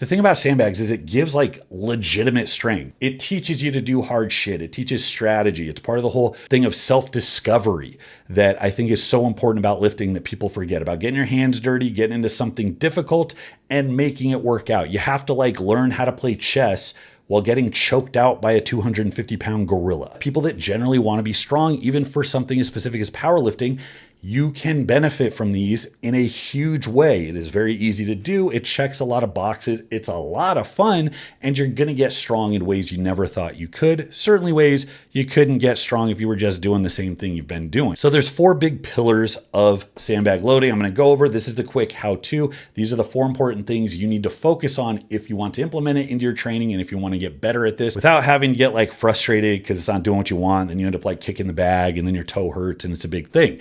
The thing about sandbags is it gives like legitimate strength. It teaches you to do hard shit. It teaches strategy. It's part of the whole thing of self-discovery that I think is so important about lifting that people forget about. Getting your hands dirty, getting into something difficult and making it work out. You have to like learn how to play chess while getting choked out by a 250-pound gorilla. People that generally want to be strong, even for something as specific as powerlifting, you can benefit from these in a huge way. It is very easy to do. It checks a lot of boxes. It's a lot of fun, and you're going to get strong in ways you never thought you could. Certainly ways you couldn't get strong if you were just doing the same thing you've been doing. So there's 4 big pillars of sandbag loading. I'm going to go over. This is the quick how-to. These are the 4 important things you need to focus on if you want to implement it into your training and if you want to get better at this without having to get like frustrated because it's not doing what you want. Then you end up like kicking the bag and then your toe hurts and it's a big thing.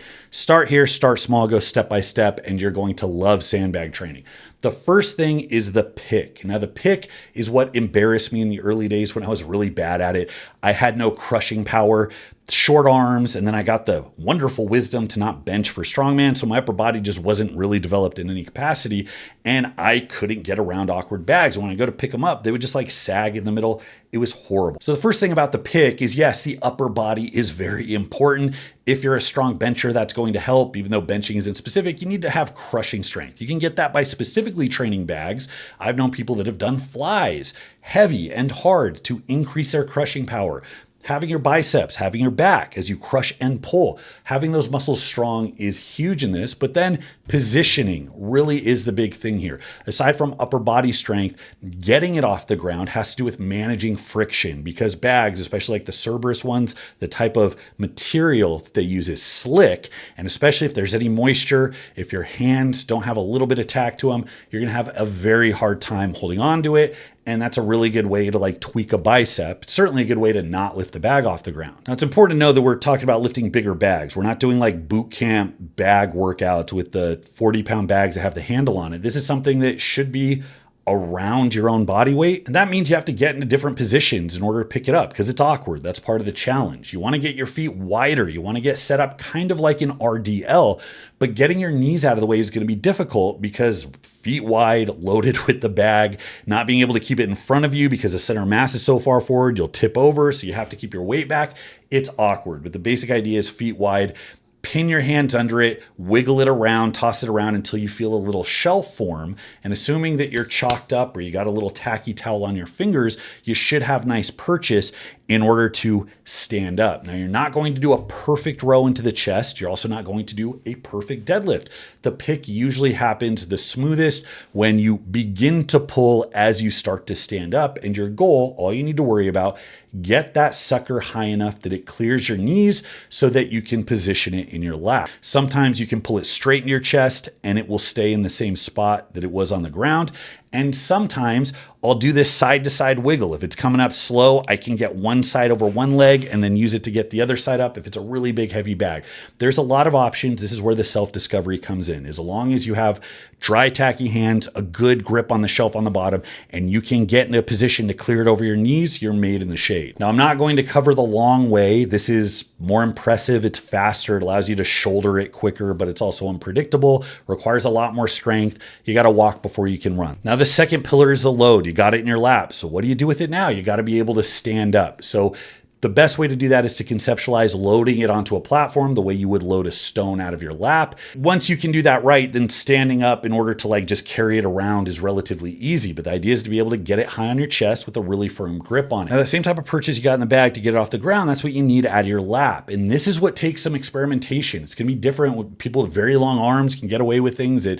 Start here, start small, go step by step, and you're going to love sandbag training. The first thing is the pick. Now, the pick is what embarrassed me in the early days when I was really bad at it. I had no crushing power, short arms, and then I got the wonderful wisdom to not bench for strongman, so my upper body just wasn't really developed in any capacity, and I couldn't get around awkward bags. And when I go to pick them up, they would just like sag in the middle. It was horrible. So the first thing about the pick is, yes, the upper body is very important. If you're a strong bencher, that's going to help. Even though benching isn't specific, you need to have crushing strength. You can get that by specifically training bags. I've known people that have done flies, heavy and hard, to increase their crushing power. Having your biceps, having your back as you crush and pull, having those muscles strong is huge in this, but then positioning really is the big thing here. Aside from upper body strength, getting it off the ground has to do with managing friction because bags, especially like the Cerberus ones, the type of material that they use is slick. And especially if there's any moisture, if your hands don't have a little bit of tack to them, you're going to have a very hard time holding on to it. And that's a really good way to like tweak a bicep. It's certainly a good way to not lift the bag off the ground. Now it's important to know that we're talking about lifting bigger bags. We're not doing like boot camp bag workouts with the 40-pound bags that have the handle on it. This is something that should be around your own body weight. And that means you have to get into different positions in order to pick it up because it's awkward. That's part of the challenge. You want to get your feet wider. You want to get set up kind of like an RDL, but getting your knees out of the way is going to be difficult because feet wide, loaded with the bag, not being able to keep it in front of you because the center of mass is so far forward, you'll tip over. So you have to keep your weight back. It's awkward, but the basic idea is feet wide. Pin your hands under it, wiggle it around, toss it around until you feel a little shelf form. And assuming that you're chalked up or you got a little tacky towel on your fingers, you should have nice purchase in order to stand up. Now, you're not going to do a perfect row into the chest. You're also not going to do a perfect deadlift. The pick usually happens the smoothest when you begin to pull as you start to stand up. And your goal, all you need to worry about, get that sucker high enough that it clears your knees so that you can position it in your lap. Sometimes you can pull it straight in your chest and it will stay in the same spot that it was on the ground. And sometimes I'll do this side to side wiggle. If it's coming up slow, I can get one side over one leg and then use it to get the other side up if it's a really big, heavy bag. There's a lot of options. This is where the self-discovery comes in. As long as you have dry, tacky hands, a good grip on the shelf on the bottom, and you can get in a position to clear it over your knees, you're made in the shade. Now, I'm not going to cover the long way. This is more impressive. It's faster. It allows you to shoulder it quicker, but it's also unpredictable, requires a lot more strength. You got to walk before you can run. Now, the second pillar is the load. You got it in your lap. So what do you do with it now? You got to be able to stand up. So the best way to do that is to conceptualize loading it onto a platform the way you would load a stone out of your lap. Once you can do that right, then standing up in order to like just carry it around is relatively easy. But the idea is to be able to get it high on your chest with a really firm grip on it. Now, the same type of purchase you got in the bag to get it off the ground, that's what you need out of your lap. And this is what takes some experimentation. It's going to be different. People with very long arms can get away with things that,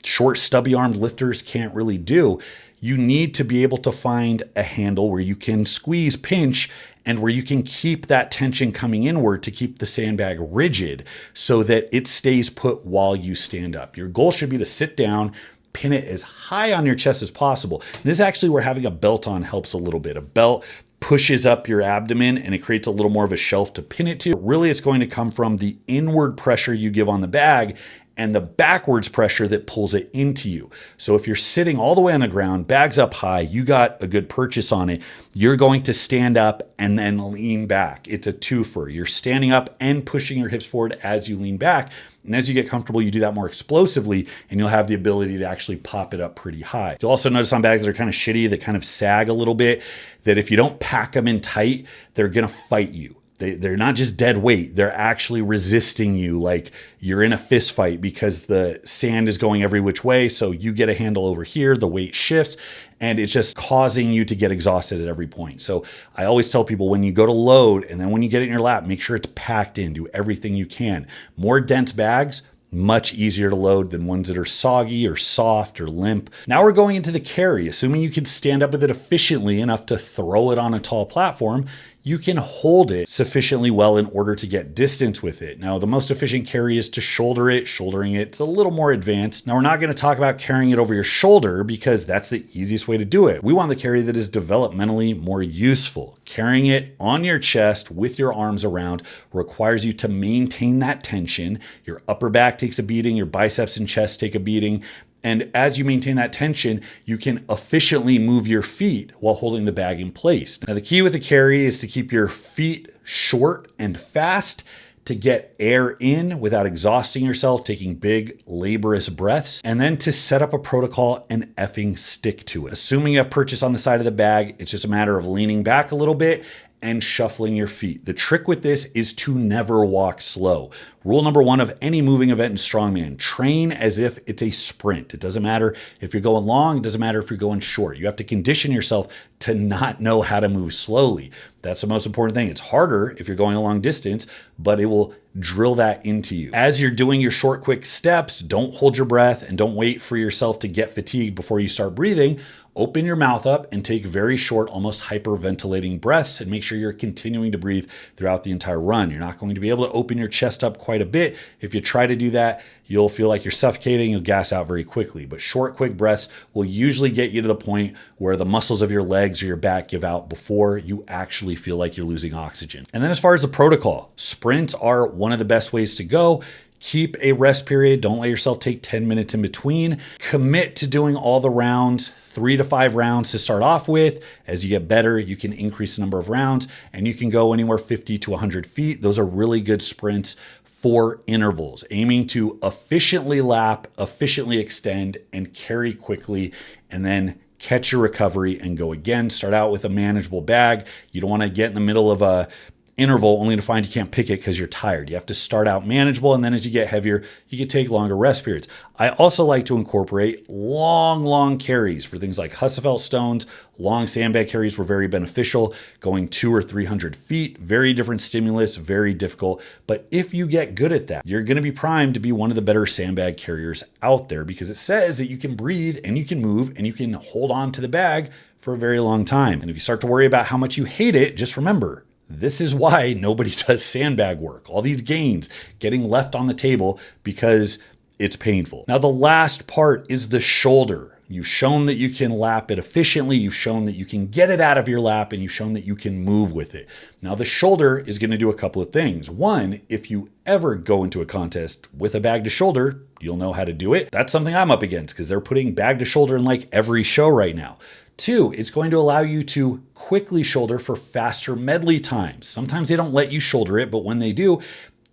short, stubby armed lifters can't really do. You need to be able to find a handle where you can squeeze, pinch, and where you can keep that tension coming inward to keep the sandbag rigid so that it stays put while you stand up. Your goal should be to sit down, pin it as high on your chest as possible. And this is actually where having a belt on helps a little bit. A belt pushes up your abdomen and it creates a little more of a shelf to pin it to. Really, it's going to come from the inward pressure you give on the bag and the backwards pressure that pulls it into you. So if you're sitting all the way on the ground, bags up high, you got a good purchase on it, you're going to stand up and then lean back. It's a twofer. You're standing up and pushing your hips forward as you lean back. And as you get comfortable, you do that more explosively, and you'll have the ability to actually pop it up pretty high. You'll also notice on bags that are kind of shitty, that kind of sag a little bit, that if you don't pack them in tight, they're going to fight you. They're not just dead weight. They're actually resisting you like you're in a fist fight because the sand is going every which way. So you get a handle over here, the weight shifts, and it's just causing you to get exhausted at every point. So I always tell people when you go to load and then when you get it in your lap, make sure it's packed in, do everything you can. More dense bags, much easier to load than ones that are soggy or soft or limp. Now we're going into the carry. Assuming you can stand up with it efficiently enough to throw it on a tall platform, you can hold it sufficiently well in order to get distance with it. Now, the most efficient carry is to shoulder it. Shouldering it's a little more advanced. Now, we're not going to talk about carrying it over your shoulder because that's the easiest way to do it. We want the carry that is developmentally more useful. Carrying it on your chest with your arms around requires you to maintain that tension. Your upper back takes a beating, your biceps and chest take a beating. And as you maintain that tension, you can efficiently move your feet while holding the bag in place. Now, the key with the carry is to keep your feet short and fast to get air in without exhausting yourself, taking big, laborious breaths, and then to set up a protocol and effing stick to it. Assuming you have purchase on the side of the bag, it's just a matter of leaning back a little bit and shuffling your feet. The trick with this is to never walk slow. Rule number one of any moving event in strongman, train as if it's a sprint. It doesn't matter if you're going long, it doesn't matter if you're going short. You have to condition yourself to not know how to move slowly. That's the most important thing. It's harder if you're going a long distance, but it will drill that into you. As you're doing your short, quick steps, don't hold your breath and don't wait for yourself to get fatigued before you start breathing. Open your mouth up and take very short, almost hyperventilating breaths and make sure you're continuing to breathe throughout the entire run. You're not going to be able to open your chest up quite a bit. If you try to do that, you'll feel like you're suffocating, you'll gas out very quickly. But short, quick breaths will usually get you to the point where the muscles of your legs or your back give out before you actually feel like you're losing oxygen. And then as far as the protocol, sprints are one of the best ways to go. Keep a rest period. Don't let yourself take 10 minutes in between. Commit to doing all the rounds, 3 to 5 rounds to start off with. As you get better, you can increase the number of rounds and you can go anywhere 50 to 100 feet. Those are really good sprints for intervals, aiming to efficiently lap, efficiently extend, and carry quickly, and then catch your recovery and go again. Start out with a manageable bag. You don't want to get in the middle of a interval only to find you can't pick it because you're tired. You have to start out manageable, and then as you get heavier, you can take longer rest periods. I also like to incorporate long carries for things like Husafelt stones. Long sandbag carries were very beneficial, going 200 or 300 feet, very different stimulus, very difficult. But if you get good at that, you're going to be primed to be one of the better sandbag carriers out there because it says that you can breathe and you can move and you can hold on to the bag for a very long time. And if you start to worry about how much you hate it, just remember, this is why nobody does sandbag work. All these gains getting left on the table because it's painful. Now, the last part is the shoulder. You've shown that you can lap it efficiently. You've shown that you can get it out of your lap, and you've shown that you can move with it. Now, the shoulder is going to do a couple of things. One, if you ever go into a contest with a bag to shoulder, you'll know how to do it. That's something I'm up against because they're putting bag to shoulder in like every show right now. Two, it's going to allow you to quickly shoulder for faster medley times. Sometimes they don't let you shoulder it, but when they do,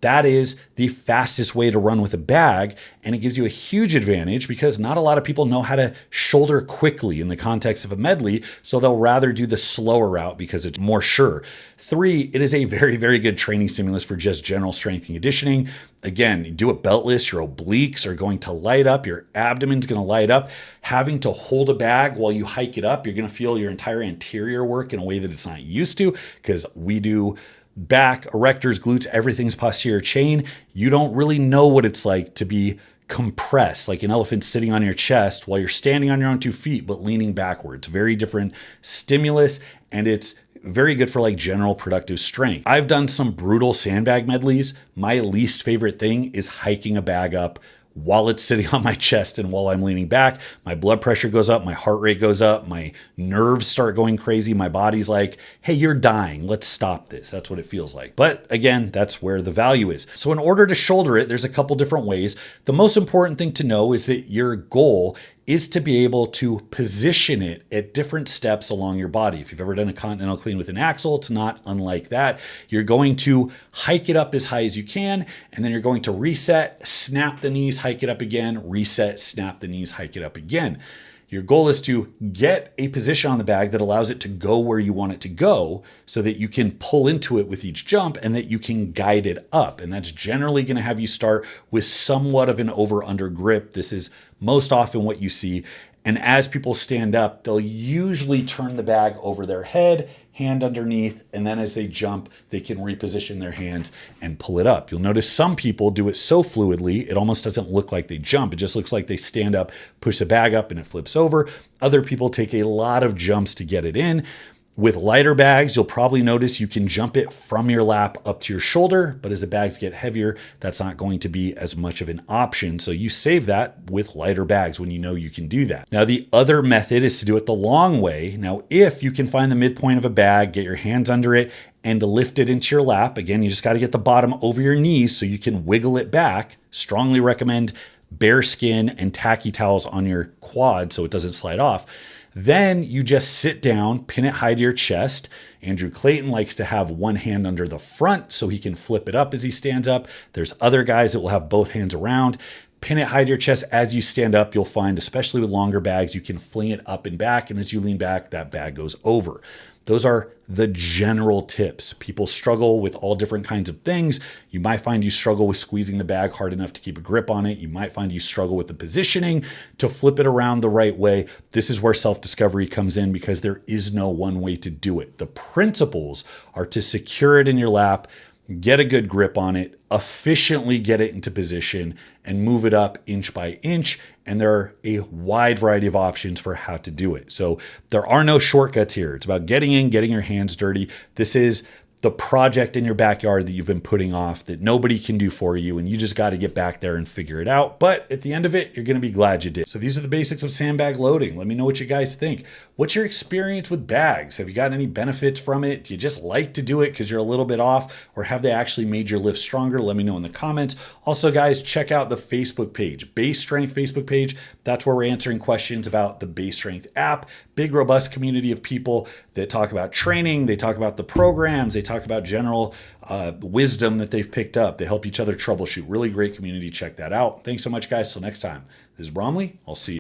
that is the fastest way to run with a bag, and it gives you a huge advantage because not a lot of people know how to shoulder quickly in the context of a medley, so they'll rather do the slower route because it's more sure. Three, it is a very good training stimulus for just general strength and conditioning. Again, you do it beltless, your obliques are going to light up, your abdomen's going to light up. Having to hold a bag while you hike it up, you're going to feel your entire anterior work in a way that it's not used to because we do back, erectors, glutes, everything's posterior chain. You don't really know what it's like to be compressed, like an elephant sitting on your chest while you're standing on your own 2 feet, but leaning backwards. Very different stimulus, and it's very good for like general productive strength. I've done some brutal sandbag medleys. My least favorite thing is hiking a bag up while it's sitting on my chest and while I'm leaning back. My blood pressure goes up, my heart rate goes up, my nerves start going crazy. My body's like, hey, you're dying. Let's stop this. That's what it feels like. But again, that's where the value is. So in order to shoulder it, there's a couple different ways. The most important thing to know is that your goal is to be able to position it at different steps along your body. If you've ever done a continental clean with an axle, it's not unlike that. You're going to hike it up as high as you can, and then you're going to reset, snap the knees, hike it up again, reset, snap the knees, hike it up again. Your goal is to get a position on the bag that allows it to go where you want it to go so that you can pull into it with each jump and that you can guide it up. And that's generally going to have you start with somewhat of an over-under grip. This is most often what you see. And as people stand up, they'll usually turn the bag over their head, hand underneath, and then as they jump, they can reposition their hands and pull it up. You'll notice some people do it so fluidly, it almost doesn't look like they jump. It just looks like they stand up, push the bag up, and it flips over. Other people take a lot of jumps to get it in. With lighter bags, you'll probably notice you can jump it from your lap up to your shoulder, but as the bags get heavier, that's not going to be as much of an option. So you save that with lighter bags when you know you can do that. Now, the other method is to do it the long way. Now, if you can find the midpoint of a bag, get your hands under it, and lift it into your lap, again, you just got to get the bottom over your knees so you can wiggle it back. Strongly recommend bare skin and tacky towels on your quad so it doesn't slide off. Then you just sit down, pin it high to your chest. Andrew Clayton likes to have one hand under the front so he can flip it up as he stands up. There's other guys that will have both hands around. Pin it high to your chest. As you stand up, you'll find, especially with longer bags, you can fling it up and back. And as you lean back, that bag goes over. Those are the general tips. People struggle with all different kinds of things. You might find you struggle with squeezing the bag hard enough to keep a grip on it. You might find you struggle with the positioning to flip it around the right way. This is where self-discovery comes in because there is no one way to do it. The principles are to secure it in your lap, get a good grip on it, efficiently get it into position, and move it up inch by inch. And there are a wide variety of options for how to do it. So there are no shortcuts here. It's about getting in, getting your hands dirty. This is the project in your backyard that you've been putting off that nobody can do for you, and you just got to get back there and figure it out. But at the end of it, you're going to be glad you did. So these are the basics of sandbag loading. Let me know what you guys think. What's your experience with bags? Have you gotten any benefits from it? Do you just like to do it because you're a little bit off, or have they actually made your lift stronger? Let me know in the comments. Also, guys, check out the Facebook page, Base Strength Facebook page. That's where we're answering questions about the Base Strength app. Big, robust community of people that talk about training. They talk about the programs. They talk about general wisdom that they've picked up. They help each other troubleshoot. Really great community. Check that out. Thanks so much, guys. Till next time. This is Bromley. I'll see you.